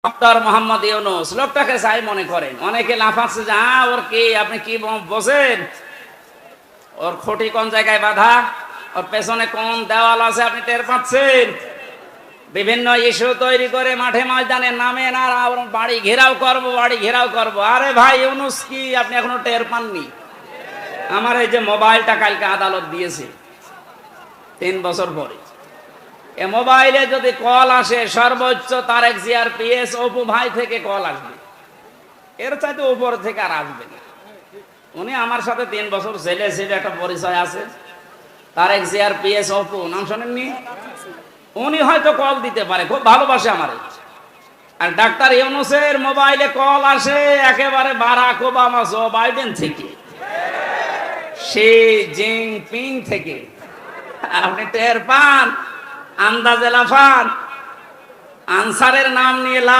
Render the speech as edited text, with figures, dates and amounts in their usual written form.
Doctor Mohammad Yunus লোকটাকে চাই মনে করেন, অনেকে লাফাচ্ছে যে ওর কি, আপনি কি বোঝেন, ওর খুঁটি কোন জায়গায় বাঁধা, ওর পেছনে কোন দেওয়াল আছে আপনি টের পাচ্ছেন? বিভিন্ন ইস্যু তৈরি করে মাঠে ময়দানে নামেন আর বাড়ি ঘেরাও করব, বাড়ি ঘেরাও করব। আরে ভাই, ইউনূস কি আপনি এখনো টের পাননি? আমার এই যে মোবাইলটা কালকে আদালত দিয়েছে 3 বছর পরে, এ মোবাইলে যদি কল আসে সর্বোচ্চ তারেক জিয়ার পিএস অপু ভাই থেকে কল আসবে, এর চাইতে উপর থেকে আর আসবে না। উনি আমার সাথে 3 বছর জেলে ছিল, একটা পরিচয় আছে। তারেক জিয়ার পিএস অপু, নাম শোনেননি? উনি হয়তো কল দিতে পারে, খুব ভালোবাসে আমারে। আর ডাক্তার ইউনূসের মোবাইলে কল আসে একেবারে বারাক ওবামা, জো বাইডেন থেকে, শি জিনপিং থেকে। আপনি টের পান? আন্দাজে লাফান, আনসারের নাম নিয়ে লাফ।